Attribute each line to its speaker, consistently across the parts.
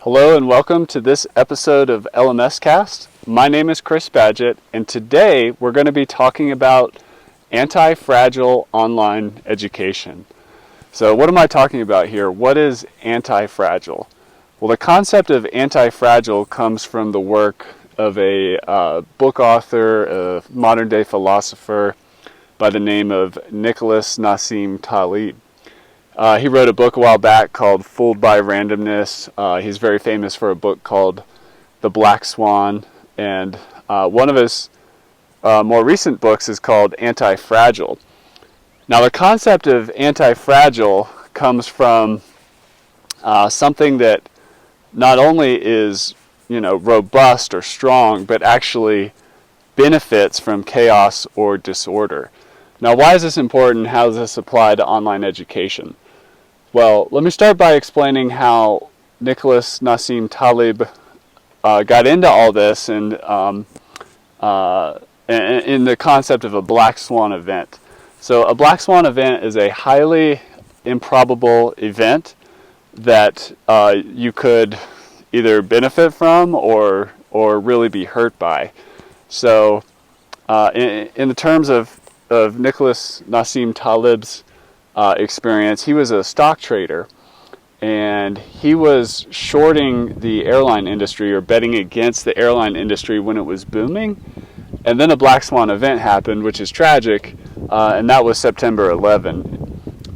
Speaker 1: Hello and welcome to this episode of LMScast. My name is Chris Badgett, and today we're going to be talking about anti-fragile online education. So what am I talking about here? What is anti-fragile? Well, the concept of anti-fragile comes from the work of a book author, a modern-day philosopher by the name of Nicholas Nassim Taleb. He wrote a book a while back called Fooled by Randomness. He's very famous for a book called The Black Swan, and one of his more recent books is called Antifragile. Now, the concept of anti-fragile comes from something that not only is, robust or strong, but actually benefits from chaos or disorder. Now, why is this important? How does this apply to online education? Well, let me start by explaining how Nicholas Nassim Taleb got into all this and in the concept of a black swan event. So a black swan event is a highly improbable event that you could either benefit from or really be hurt by. So in the terms of Nicholas Nassim Taleb's experience, he was a stock trader, and he was shorting the airline industry or betting against the airline industry when it was booming. And then a black swan event happened, which is tragic, and that was September 11.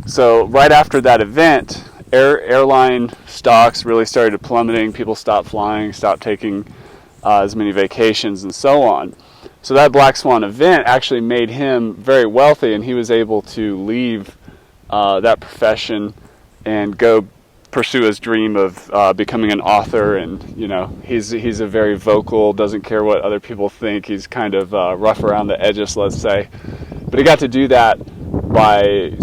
Speaker 1: So right after that event, airline stocks really started plummeting. People stopped flying, stopped taking as many vacations, and so on. So that black swan event actually made him very wealthy, and he was able to leave that profession and go pursue his dream of becoming an author. And he's a very vocal, doesn't care what other people think. He's kind of rough around the edges, let's say. But he got to do that by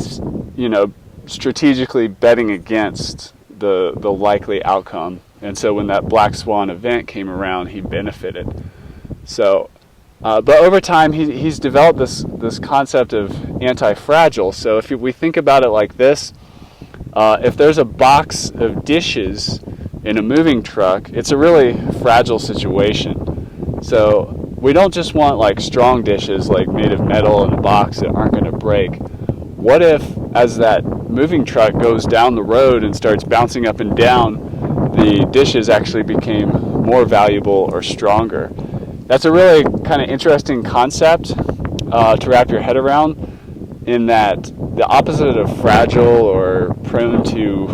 Speaker 1: strategically betting against the likely outcome. And so when that black swan event came around, he benefited. So. But over time, he's developed this concept of anti-fragile. So if we think about it like this, if there's a box of dishes in a moving truck, it's a really fragile situation. So we don't just want like strong dishes like made of metal in a box that aren't going to break. What if, as that moving truck goes down the road and starts bouncing up and down, the dishes actually became more valuable or stronger? That's a really kind of interesting concept to wrap your head around, in that the opposite of fragile or prone to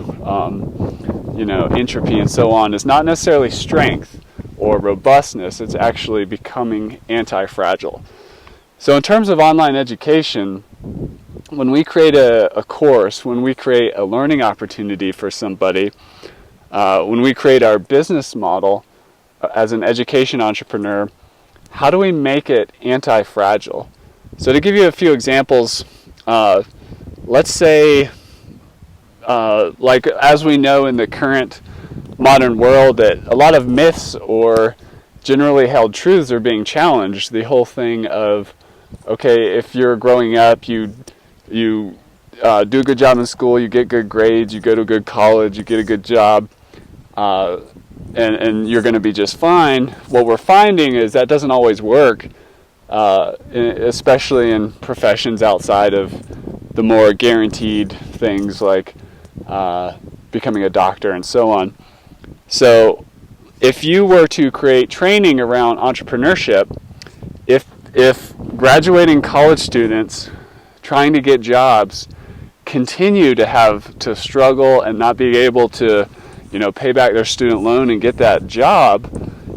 Speaker 1: entropy and so on is not necessarily strength or robustness. It's actually becoming anti-fragile. So in terms of online education, when we create a course, when we create a learning opportunity for somebody, when we create our business model as an education entrepreneur, how do we make it anti-fragile? So to give you a few examples, let's say, like as we know in the current modern world, that a lot of myths or generally held truths are being challenged. The whole thing of, okay, if you're growing up, you do a good job in school, you get good grades, you go to a good college, you get a good job, and you're going to be just fine. What we're finding is that doesn't always work, especially in professions outside of the more guaranteed things like becoming a doctor and so on. So if you were to create training around entrepreneurship, if graduating college students trying to get jobs continue to have to struggle and not be able to pay back their student loan and get that job,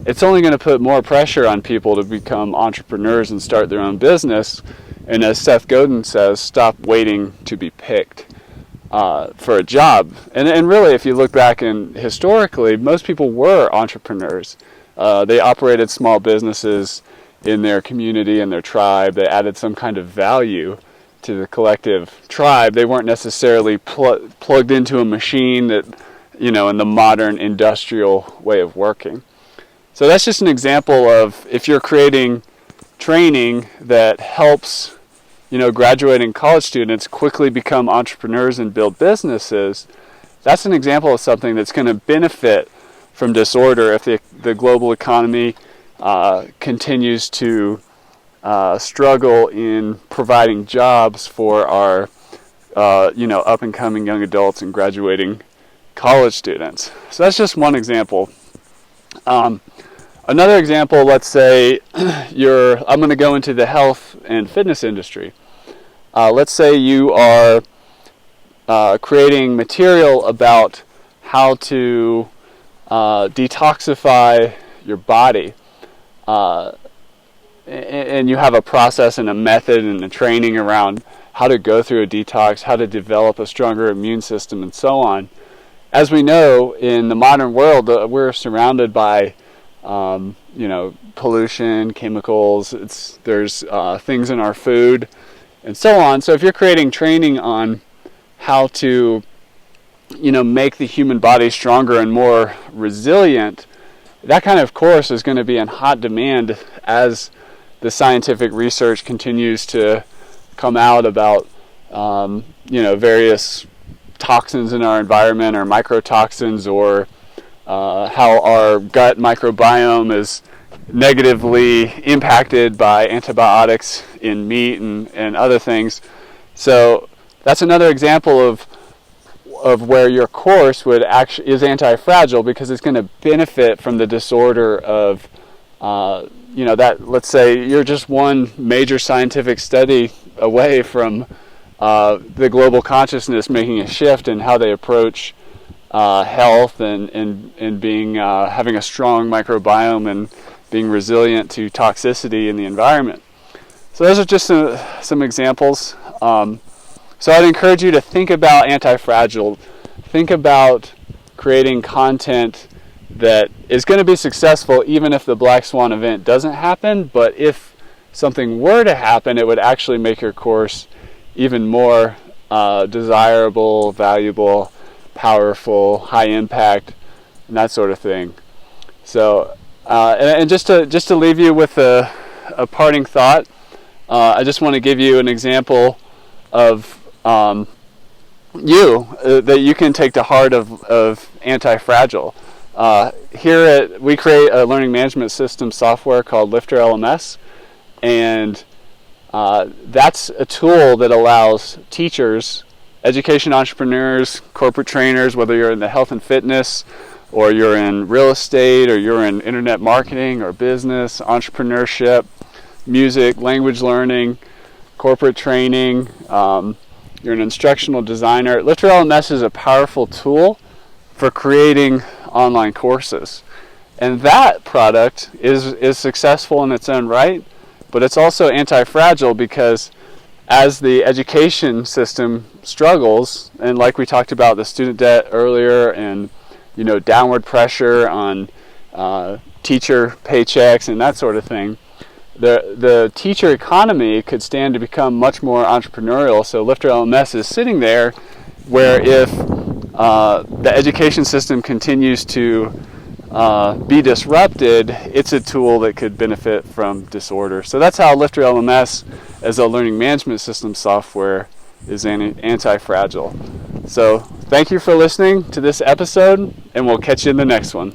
Speaker 1: it's only going to put more pressure on people to become entrepreneurs and start their own business. And as Seth Godin says, stop waiting to be picked for a job. And really, if you look back historically, most people were entrepreneurs. They operated small businesses in their community and their tribe. They added some kind of value to the collective tribe. They weren't necessarily plugged into a machine that in the modern industrial way of working. So that's just an example of, if you're creating training that helps, graduating college students quickly become entrepreneurs and build businesses, that's an example of something that's going to benefit from disorder if the global economy continues to struggle in providing jobs for our up and coming young adults and graduating college students. So that's just one example. Another example, let's say I'm going to go into the health and fitness industry. Let's say you are creating material about how to detoxify your body. And you have a process and a method and a training around how to go through a detox, how to develop a stronger immune system, and so on. As we know, in the modern world, we're surrounded by pollution, chemicals. There's things in our food, and so on. So if you're creating training on how to, make the human body stronger and more resilient, that kind of course is going to be in hot demand as the scientific research continues to come out about, various toxins in our environment, or microtoxins, or how our gut microbiome is negatively impacted by antibiotics in meat and other things. So that's another example of where your course is anti-fragile, because it's going to benefit from the disorder of that. Let's say you're just one major scientific study away from the global consciousness making a shift in how they approach health and being having a strong microbiome and being resilient to toxicity in the environment. So those are just some examples. So I'd encourage you to think about Antifragile. Think about creating content that is going to be successful even if the black swan event doesn't happen, but if something were to happen, it would actually make your course even more desirable, valuable, powerful, high impact, and that sort of thing. So, and just to leave you with a parting thought, I just want to give you an example of that you can take to heart of Antifragile. We create a learning management system software called LifterLMS, and that's a tool that allows teachers, education entrepreneurs, corporate trainers, whether you're in the health and fitness, or you're in real estate, or you're in internet marketing or business, entrepreneurship, music, language learning, corporate training, you're an instructional designer. LifterLMS is a powerful tool for creating online courses. And that product is successful in its own right, but it's also anti-fragile because as the education system struggles, and like we talked about the student debt earlier, and downward pressure on teacher paychecks and that sort of thing, the teacher economy could stand to become much more entrepreneurial. So LifterLMS is sitting there where if the education system continues to be disrupted, it's a tool that could benefit from disorder. So that's how LifterLMS as a learning management system software is anti-fragile. So thank you for listening to this episode, and we'll catch you in the next one.